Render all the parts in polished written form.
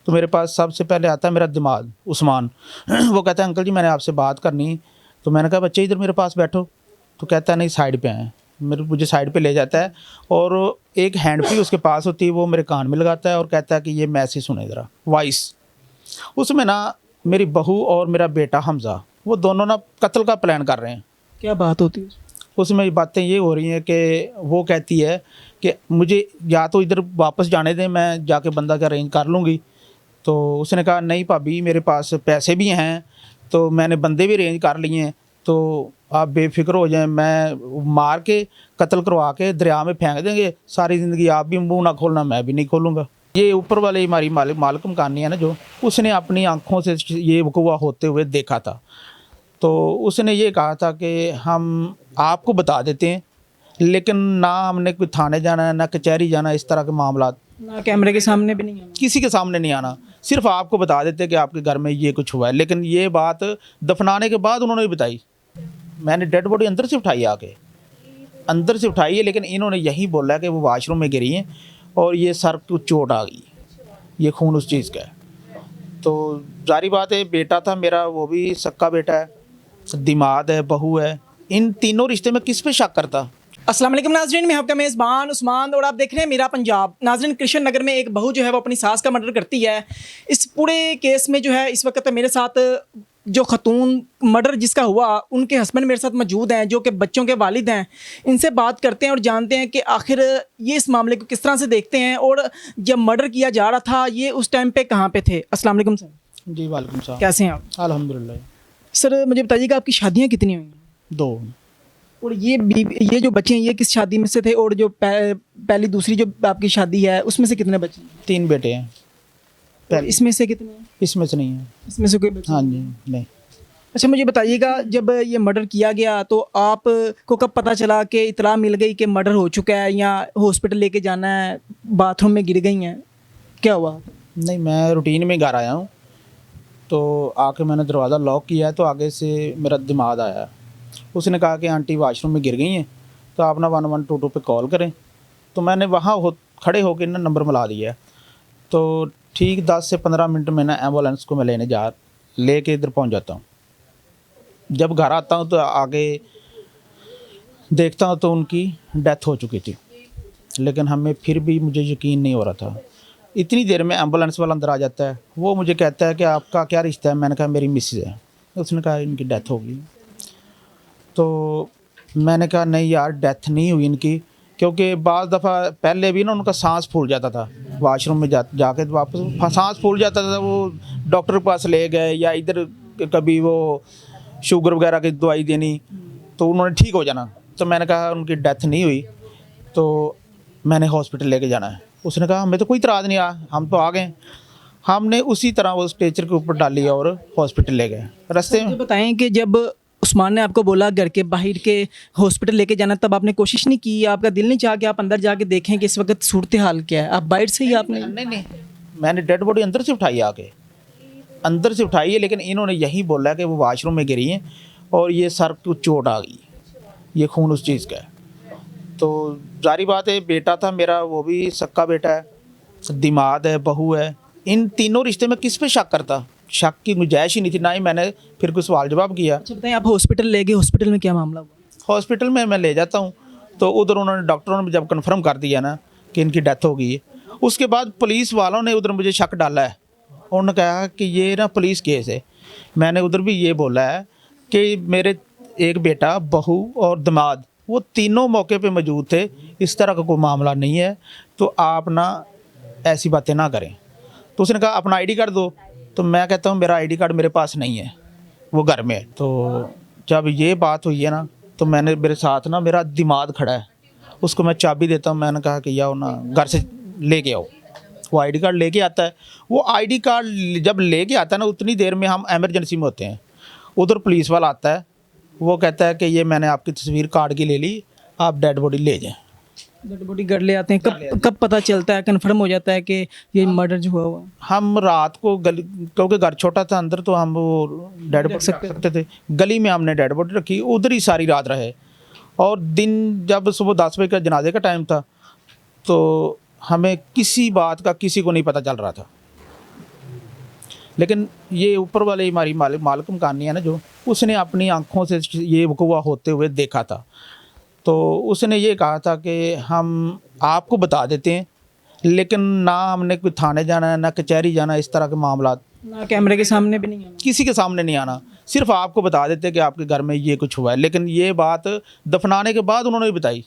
तो मेरे पास सबसे पहले आता है मेरा दिमाग उस्मान। वो कहता है अंकल जी मैंने आपसे बात करनी। तो मैंने कहा बच्चे इधर मेरे पास बैठो। तो कहता है नहीं साइड पे आए। मुझे साइड पे ले जाता है और एक हैंड फ्री उसके पास होती है, वो मेरे कान में लगाता है और कहता है कि ये मैसेज सुने ज़रा वॉइस। उसमें ना मेरी बहू और मेरा बेटा हमज़ा वो दोनों ना कत्ल का प्लान कर रहे हैं। क्या बात होती है? उसमें बातें ये हो रही हैं कि वो कहती है कि मुझे या तो इधर वापस जाने दें, मैं जाके बंदा का अरेंज कर लूँगी। तो उसने कहा नहीं भाभी मेरे पास पैसे भी हैं, तो मैंने बंदे भी अरेंज कर लिए हैं, तो आप बेफिक्र हो जाएं, मैं मार के कत्ल करवा के दरिया में फेंक देंगे, सारी ज़िंदगी आप भी मुंह ना खोलना मैं भी नहीं खोलूँगा। ये ऊपर वाले हमारी मालिक मकानी है ना, जो उसने अपनी आंखों से ये वक़ूआ होते हुए देखा था। तो उसने ये कहा था कि हम आपको बता देते हैं, लेकिन ना हमने कोई थाने जाना है ना कचहरी जाना, इस तरह के मामला ना कैमरे के सामने भी नहीं है? किसी के सामने नहीं आना, सिर्फ आपको बता देते हैं कि आपके घर में ये कुछ हुआ है। लेकिन ये बात दफनाने के बाद उन्होंने बताई। मैंने डेड बॉडी अंदर से उठाई, आके अंदर से उठाई है, लेकिन इन्होंने यही बोला कि वो वॉशरूम में गिरी हैं और ये सर को चोट आ गई, ये खून उस चीज़ का है। तो जारी बात है बेटा था मेरा, वो भी सक्का बेटा है, दिमाग है, बहू है, इन तीनों रिश्ते में किस पे शक करता। अस्सलाम वालेकुम नाज़रीन, मैं आपका मेज़बान उस्मान और आप देख रहे हैं मेरा पंजाब। नाज़रीन, कृष्ण नगर में एक बहू जो है वो अपनी सास का मर्डर करती है। इस पूरे केस में जो है इस वक्त मेरे साथ जो खतून मर्डर जिसका हुआ उनके हस्बैंड मेरे साथ मौजूद हैं, जो कि बच्चों के वालिद हैं। इनसे बात करते हैं और जानते हैं कि आखिर ये इस मामले को किस तरह से देखते हैं और जब मर्डर किया जा रहा था ये उस टाइम पे कहाँ पे थे। अस्सलाम वालेकुम सर। जी वालेकुम सलाम। कैसे हैं आप? अल्हम्दुलिल्लाह। सर मुझे बताइएगा आपकी शादियाँ कितनी हुई हैं? 2। और ये जो बच्चे हैं ये किस शादी में से थे, और जो पहली दूसरी जो आपकी शादी है उसमें से कितने बच्चे हैं? 3 बेटे हैं। और इसमें से कितने हैं? इसमें से नहीं है। इसमें से कोई बच्चे हाँ नहीं? जी नहीं। अच्छा मुझे बताइएगा, जब ये मर्डर किया गया तो आपको कब पता चला कि इतला मिल गई कि मर्डर हो चुका है या हॉस्पिटल लेके जाना है, बाथरूम में गिर गई हैं, क्या हुआ? नहीं मैं रूटीन में घर आया हूँ, तो आके मैंने दरवाज़ा लॉक किया है, तो आगे से मेरा दिमाग आया। उसने कहा कि आंटी वॉशरूम में गिर गई हैं, तो आप ना 1122 पे कॉल करें। तो मैंने वहाँ खड़े होकर ना नंबर मिला दिया है। तो ठीक 10 से 15 मिनट में ना एम्बुलेंस को मैं लेके इधर पहुँच जाता हूँ। जब घर आता हूँ तो आगे देखता हूँ तो उनकी डेथ हो चुकी थी, लेकिन हमें फिर भी मुझे यकीन नहीं हो रहा था। इतनी देर में एम्बुलेंस वाला अंदर आ जाता है, वो मुझे कहता है कि आपका क्या रिश्ता है। मैंने कहा मेरी मिसेज है। उसने कहा इनकी डेथ हो गई। तो मैंने कहा नहीं यार डेथ नहीं हुई इनकी, क्योंकि बाज़ दफ़ा पहले भी ना उनका सांस फूल जाता था, वॉशरूम में जाके वापस सांस फूल जाता था, वो डॉक्टर के पास ले गए या इधर कभी वो शुगर वगैरह की दवाई देनी तो उन्होंने ठीक हो जाना। तो मैंने कहा उनकी डेथ नहीं हुई, तो मैंने हॉस्पिटल लेके जाना है। उसने कहा हमें तो कोई इतराज़ नहीं आया, हम तो आ गए। हमने उसी तरह वो स्ट्रेचर के ऊपर डाली और हॉस्पिटल ले गए। रास्ते में मुझे बताएं कि जब उस्मान ने आपको बोला घर के बाहर के हॉस्पिटल लेके जाना, तब आपने कोशिश नहीं की, आपका दिल नहीं चाहा कि आप अंदर जाके देखें कि इस वक्त सूरत हाल क्या है? आप बाहर से ही आपने? नहीं मैंने डेड बॉडी अंदर से उठाई, आके अंदर से उठाई है, लेकिन इन्होंने यही बोला कि वो वॉशरूम में गिरी हैं और ये सर को चोट आ गई, ये खून उस चीज़ का है। तो जारी बात है बेटा था मेरा, वो भी सक्का बेटा है, दिमाग है, बहू है, इन तीनों रिश्ते में किस पे शक करता। शक की गुंजाइश ही नहीं थी, ना ही मैंने फिर कोई सवाल जवाब किया। अच्छा बताएं, आप हॉस्पिटल ले गए, हॉस्पिटल में क्या मामला हुआ? हॉस्पिटल में मैं ले जाता हूँ तो उधर उन्होंने डॉक्टरों ने जब कन्फर्म कर दिया ना कि इनकी डेथ हो गई है, उसके बाद पुलिस वालों ने उधर मुझे शक डाला है। उन्होंने कहा कि ये ना पुलिस केस है। मैंने उधर भी ये बोला है कि मेरे एक बेटा, बहू और दामाद वो तीनों मौके पे मौजूद थे, इस तरह का कोई मामला नहीं है, तो आप ना ऐसी बातें ना करें। तो उसने कहा अपना आईडी कार्ड दो। तो मैं कहता हूँ मेरा आईडी कार्ड मेरे पास नहीं है, वो घर में है। तो जब ये बात हुई है ना, तो मेरे साथ ना मेरा दिमाग खड़ा है, उसको मैं चाबी देता हूँ। मैंने कहा कि आओ ना घर से लेके आओ। वो आईडी कार्ड लेके आता है। वो आईडी कार्ड जब लेके आता है ना, उतनी देर में हम एमरजेंसी में होते हैं। उधर पुलिस वाला आता है, वो कहता है कि ये मैंने आपकी तस्वीर कार्ड की ले ली, आप डेड बॉडी ले जाएं। डेड बॉडी घर ले आते हैं, कब पता चलता है, कन्फर्म हो जाता है कि ये मर्डर जो हुआ? हम रात को गली, क्योंकि घर छोटा था अंदर, तो हम वो डेड बॉडी रख सकते थे। गली में हमने डेड बॉडी रखी, उधर ही सारी रात रहे। और दिन जब सुबह 10 बजे का जनाजे का टाइम था, तो हमें किसी बात का किसी को नहीं पता चल रहा था। लेकिन ये ऊपर वाले हमारी मालिक मकानी है ना, जो उसने अपनी आंखों से ये वक़ूआ होते हुए देखा था। तो उसने ये कहा था कि हम आपको बता देते हैं, लेकिन ना हमने कोई थाने जाना है ना कचहरी जाना है, इस तरह के मामला ना कैमरे के सामने भी नहीं आना। किसी के सामने नहीं आना, सिर्फ आपको बता देते कि आपके घर में ये कुछ हुआ है। लेकिन ये बात दफनाने के बाद उन्होंने भी बताई,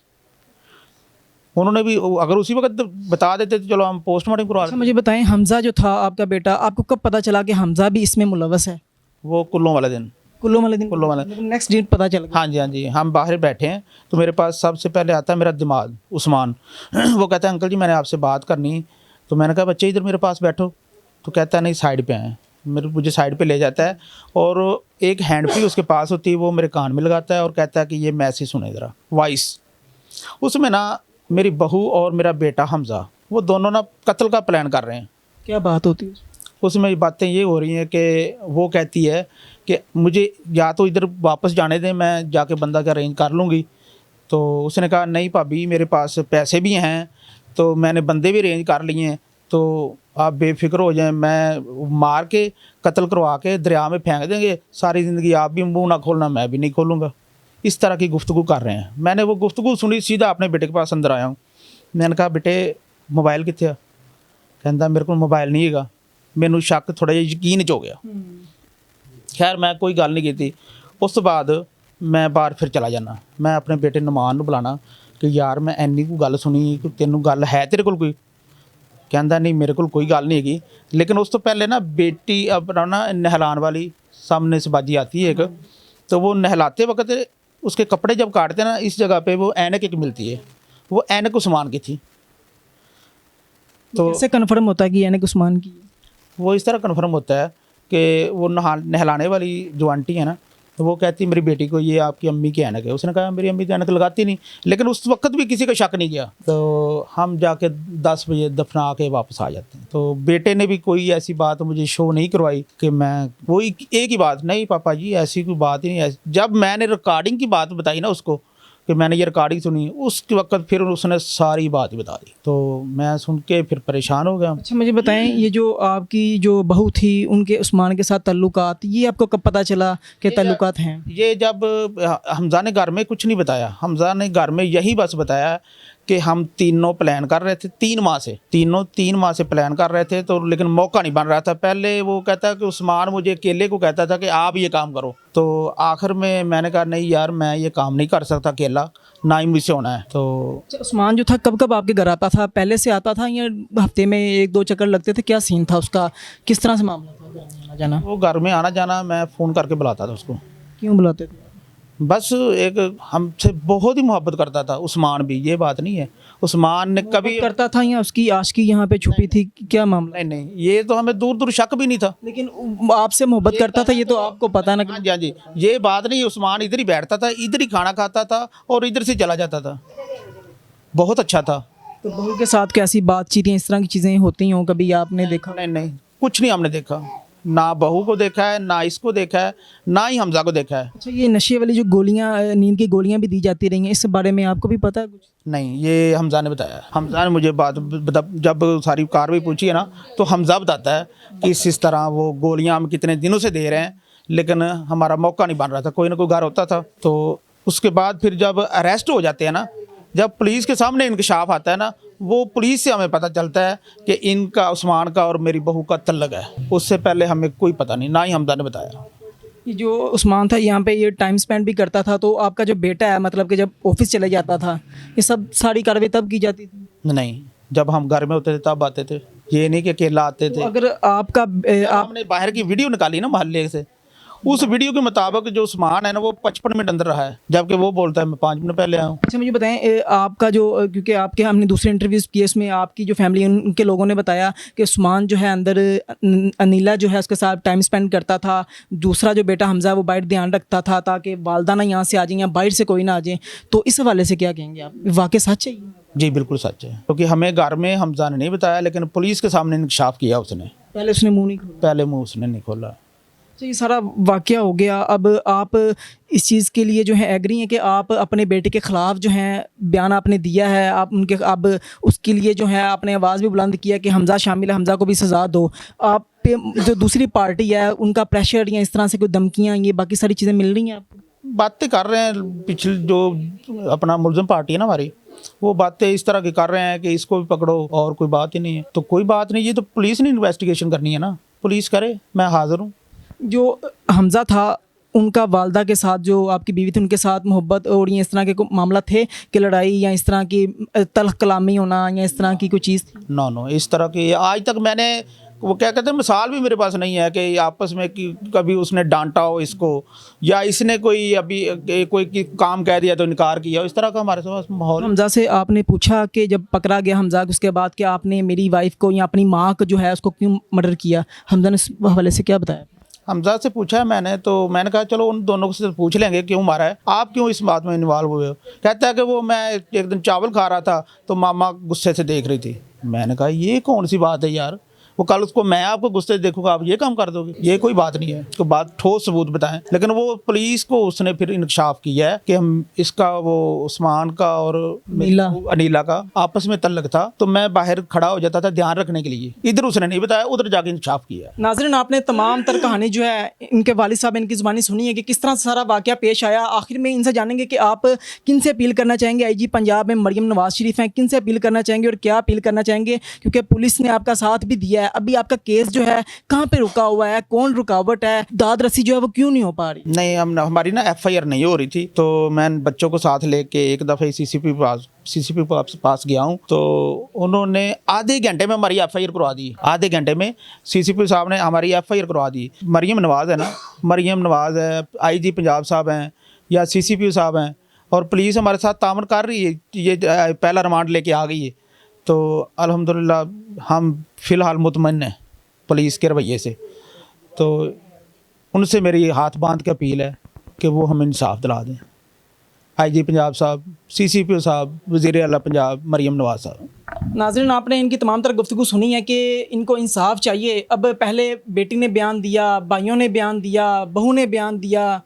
उन्होंने भी, अगर उसी वक्त बता देते तो चलो हम पोस्टमार्टम करवा अच्छा मुझे बताएं, हमज़ा जो था आपका बेटा, आपको कब पता चला कि हमज़ा भी इसमें मुलव्वस है? वो कुल्लों वाले दिन। कुल्लू वाले दिन? कुल्लू वाले। नेक्स्ट दिन पता चल गया? हाँ जी, हाँ जी, हम बाहर बैठे हैं तो मेरे पास सबसे पहले आता है मेरा दिमाग उस्मान। वो कहता है अंकल जी मैंने आपसे बात करनी। तो मैंने कहा बच्चे इधर मेरे पास बैठो। तो कहता है नहीं साइड पे आए। मुझे साइड पे ले जाता है और एक हैंड फ्री उसके पास होती है, वो मेरे कान में लगाता है और कहता है कि ये मैसेज सुने ज़रा वॉइस। उसमें ना मेरी बहू और मेरा बेटा हमज़ा, वो दोनों ना कत्ल का प्लान कर रहे हैं। क्या बात होती है? उसमें बातें ये हो रही हैं कि वो कहती है कि मुझे या तो इधर वापस जाने दें, मैं जाके बंदा का अरेंज कर लूँगी। तो उसने कहा नहीं भाभी मेरे पास पैसे भी हैं, तो मैंने बंदे भी अरेंज कर लिए हैं, तो आप बेफिक्र हो जाएं, मैं मार के कत्ल करवा के दरिया में फेंक देंगे, सारी ज़िंदगी आप भी मुँह ना खोलना मैं भी नहीं खोलूँगा। इस तरह की गुफ्तगू कर रहे हैं। मैंने वो गुफ्तगू सुनी, सीधा अपने बेटे के पास अंदर आया हूँ। मैंने कहा बेटे मोबाइल कितने? कहता मेरे को मोबाइल नहीं हैगा। मैनू शक थोड़ा जिहा यकीन च हो गया। खैर मैं कोई गल नहीं की। उस तो बाद मैं बाहर फिर चला जाना, मैं अपने बेटे नमान नूं बुलाना कि यार मैं इन्नी को गल सुनी, कि तेनों गल है तेरे कोल कोई? कहता नहीं मेरे कोल कोई गल नहीं हैगी। लेकिन उस तो पहले ना बेटी अपना ना नहलान वाली सामने से बाजी आती है एक, तो वो नहलाते वक्त उसके कपड़े जब काटते ना, इस जगह पे वो ऐनक एक मिलती है, वो ऐनक उस्मान की थी। तो कैसे कन्फर्म होता है कि यानी कि उस्मान की है? वो इस तरह कन्फर्म होता है कि वो नहलाने वाली जो आंटी है ना, तो वो कहती मेरी बेटी को ये आपकी अम्मी की ऐनक है। उसने कहा मेरी अम्मी तो ऐनक लगाती नहीं, लेकिन उस वक्त भी किसी का शक नहीं किया। तो हम जाके 10 बजे दफना के वापस आ जाते हैं। तो बेटे ने भी कोई ऐसी बात मुझे शो नहीं करवाई कि मैं वो एक ही बात, नहीं पापा जी ऐसी कोई बात ही नहीं। जब मैंने रिकॉर्डिंग की बात बताई ना उसको कि मैंने ये रिकॉर्डिंग सुनी, उस वक्त फिर उसने सारी बात बता दी। तो मैं सुन के फिर परेशान हो गया। अच्छा मुझे बताएं, ये जो आपकी जो बहू थी उनके उस्मान के साथ ताल्लुकात, ये आपको कब पता चला कि ताल्लुकात हैं? ये जब हमज़ा ने घर में कुछ नहीं बताया, हमज़ा ने घर में यही बस बताया कि हम तीनों प्लान कर रहे थे 3 माह से, तीन माह से प्लान कर रहे थे। तो लेकिन मौका नहीं बन रहा था। पहले वो कहता कि उस्मान मुझे अकेले को कहता था कि आप ये काम करो। तो आखिर में मैंने कहा नहीं यार मैं ये काम नहीं कर सकता अकेला, ना ही मुझसे होना है। तो अच्छा, उस्मान जो था कब कब आपके घर आता था? पहले से आता था या हफ्ते में 1-2 चक्कर लगते थे? क्या सीन था उसका, किस तरह से मामला था घर में आना जाना? वो घर में आना जाना मैं फ़ोन करके बुलाता था उसको। क्यों बुलाते थे? बस एक हमसे बहुत ही मोहब्बत करता था उस्मान भी, ये बात नहीं है। उस्मान ने कभी करता था या उसकी आशिकी यहाँ पे छुपी थी, क्या मामला? नहीं, ये तो हमें दूर दूर शक भी नहीं था। लेकिन आपसे मोहब्बत करता था, ये तो आपको पता ना। हाँ जी, हाँ जी, ये बात नहीं। उस्मान इधर ही बैठता था, इधर ही खाना खाता था और इधर से चला जाता था। बहुत अच्छा था। तो बहू के साथ कैसी बातचीत, इस तरह की चीज़ें होती हों, कभी आपने देखा? नहीं, कुछ नहीं हमने देखा, ना बहू को देखा है, ना इसको देखा है, ना ही हमज़ा को देखा है। अच्छा, ये नशे वाली जो गोलियां, नींद की गोलियां भी दी जाती रही हैं, इस बारे में आपको भी पता है कुछ? नहीं, ये हमज़ा ने बताया। हमज़ा ने मुझे बात जब सारी कार्रवाई पूछी है ना, तो हमज़ा बताता है कि इस तरह वो गोलियां हम कितने दिनों से दे रहे हैं, लेकिन हमारा मौका नहीं बन रहा था। कोई ना कोई घर होता था। तो उसके बाद फिर जब अरेस्ट हो जाते हैं ना, जब पुलिस के सामने इंकशाफ आता है ना, वो पुलिस से हमें पता चलता है कि इनका उस्मान का और मेरी बहू का तल्लक है। उससे पहले हमें कोई पता नहीं, ना ही हमज़ा ने बताया। ये जो उस्मान था यहाँ पे ये टाइम स्पेंड भी करता था, तो आपका जो बेटा है मतलब कि जब ऑफिस चले जाता था, ये सब सारी कार्रवाई तब की जाती थी? नहीं, जब हम घर में होते थे तब आते थे, ये नहीं कि अकेला आते थे। तो अगर आपका आपने बाहर की वीडियो निकाली ना मोहल्ले से, उस वीडियो के मुताबिक जो उस्मान है ना वो 55 मिनट अंदर रहा है, जबकि वो बोलता है मैं 5 मिनट पहले आया हूँ। अच्छा मुझे बताएं, आपका जो, क्योंकि आपके हमने दूसरे इंटरव्यूज़ किए, उसमें आपकी जो फैमिली उनके लोगों ने बताया कि उस्मान जो है अंदर अनीला जो है उसके साथ टाइम स्पेंड करता था, दूसरा जो बेटा हमज़ा वो बाहर ध्यान रखता था ताकि वालदा ना यहाँ से आ जाए या बाहर से कोई ना आ जाए। तो इस हवाले से क्या कहेंगे आप, वाकई सच है ये? जी बिल्कुल सच है, क्योंकि हमें घर में हमज़ा ने नहीं बताया, लेकिन पुलिस के सामने इंकशाफ किया उसने। पहले उसने मुँह नहीं खोला? पहले मुँह उसने नहीं खोला। तो ये सारा वाक़या हो गया। अब आप इस चीज़ के लिए जो है एग्री हैं कि आप अपने बेटे के ख़िलाफ़ जो है बयान आपने दिया है, आप उनके अब उसके लिए जो है आपने आवाज़ भी बुलंद किया कि हमज़ा शामिल है, हमज़ा को भी सज़ा दो। आप पे जो दूसरी पार्टी है उनका प्रेशर या इस तरह से कोई धमकियाँ, ये बाकी सारी चीज़ें मिल रही हैं आपको? बातें कर रहे हैं पिछले जो अपना मुलज़िम पार्टी है ना हमारी, वो बातें इस तरह की कर रहे हैं कि इसको भी पकड़ो और कोई बात ही नहीं है। तो कोई बात नहीं, ये तो पुलिस ने इन्वेस्टिगेशन करनी है ना, पुलिस करे, मैं हाज़िर हूँ। जो हमज़ा था उनका वालदा के साथ, जो आपकी बीवी थी, उनके साथ मोहब्बत और ये इस तरह के कोई मामला थे कि लड़ाई या इस तरह की तल्ख कलामी होना या इस तरह की कोई चीज़ थी? नो इस तरह की आज तक मैंने, वो क्या कहते हैं, मिसाल भी मेरे पास नहीं है कि आपस में कि कभी उसने डांटा हो इसको या इसने कोई अभी कोई काम कह दिया तो इनकार किया, इस तरह का हमारे पास माहौल। हमज़ा से आपने पूछा कि जब पकड़ा गया हमज़ा, उसके बाद कि आपने मेरी वाइफ को या अपनी माँ को जो है उसको क्यों मर्डर किया, हमज़ा ने इस हवाले से क्या बताया? हमजा से पूछा है मैंने, तो मैंने कहा चलो उन दोनों से पूछ लेंगे क्यों मारा है, आप क्यों इस बात में इन्वॉल्व हुए हो। कहता है कि वो मैं एक दिन चावल खा रहा था तो मामा गुस्से से देख रही थी। मैंने कहा ये कौन सी बात है यार, वो कल उसको मैं आपको गुस्से से देखूंगा, आप ये काम कर दोगे, ये कोई बात नहीं है। उसको बात ठोस सबूत बताएं। लेकिन वो पुलिस को उसने फिर इंकशाफ किया है कि हम इसका वो उस्मान का और अनीला का आपस में तल्लक था, तो मैं बाहर खड़ा हो जाता था ध्यान रखने के लिए, इधर उसने नहीं बताया, उधर जाके इंकशाफ किया। नाज़रीन, आपने तमाम तर कहानी जो है इनके वालिद साहब इनकी ज़ुबानी सुनी है कि किस तरह से सारा वाक़या पेश आया। आखिर में इनसे जानेंगे कि आप किन से अपील करना चाहेंगे। आईजी पंजाब में मरियम नवाज शरीफ हैं, किन से अपील करना चाहेंगे और क्या अपील करना चाहेंगे, क्योंकि पुलिस ने आपका साथ भी दिया है। अभी आपका केस जो है कहाँ पे रुका हुआ है, कौन रुकावट है, दाद रसी जो है वो क्यों नहीं हो पा रही? नहीं, हमारी ना FIR नहीं हो रही थी, तो मैं बच्चों को साथ लेके एक दफ़े CCP पास गया हूँ, तो उन्होंने आधे घंटे में हमारी FIR करवा दी। आधे घंटे में CCP साहब ने हमारी FIR करवा दी। मरियम नवाज़ है ना, मरियम नवाज़ है, IG पंजाब साहब हैं या CCP साहब हैं, और पुलिस हमारे साथ तामन कर रही है। ये पहला रिमांड लेके आ गई है, तो अल्हम्दुलिल्लाह हम फ़िलहाल मुतमईन हैं पुलिस के रवैये से। तो उनसे मेरी हाथ बांध के अपील है कि वो हमें इंसाफ दिला दें। IG पंजाब साहब, CCP साहब, वज़ीर आला पंजाब मरियम नवाज़ साहब। नाज़रीन, आपने इनकी तमाम तरह गुफ्तगू सुनी है कि इनको इंसाफ चाहिए। अब पहले बेटी ने बयान दिया, भाइयों ने बयान दिया, बहू ने बयान दिया,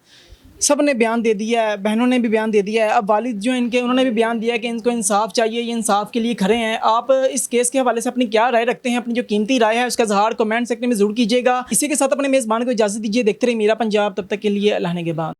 सब ने बयान दे दिया है, बहनों ने भी बयान दे दिया है। अब वालिद जो इनके, उन्होंने भी बयान दिया है कि इनको इंसाफ चाहिए, ये इंसाफ के लिए खड़े हैं। आप इस केस के हवाले से अपनी क्या राय रखते हैं? अपनी जो कीमती राय है उसका इज़हार कमेंट सेक्शन में ज़रूर कीजिएगा। इसी के साथ अपने मेज़बान को इजाज़त दीजिए। देखते रहिए मेरा पंजाब, तब तक के लिए अल्लाह ने के बाद।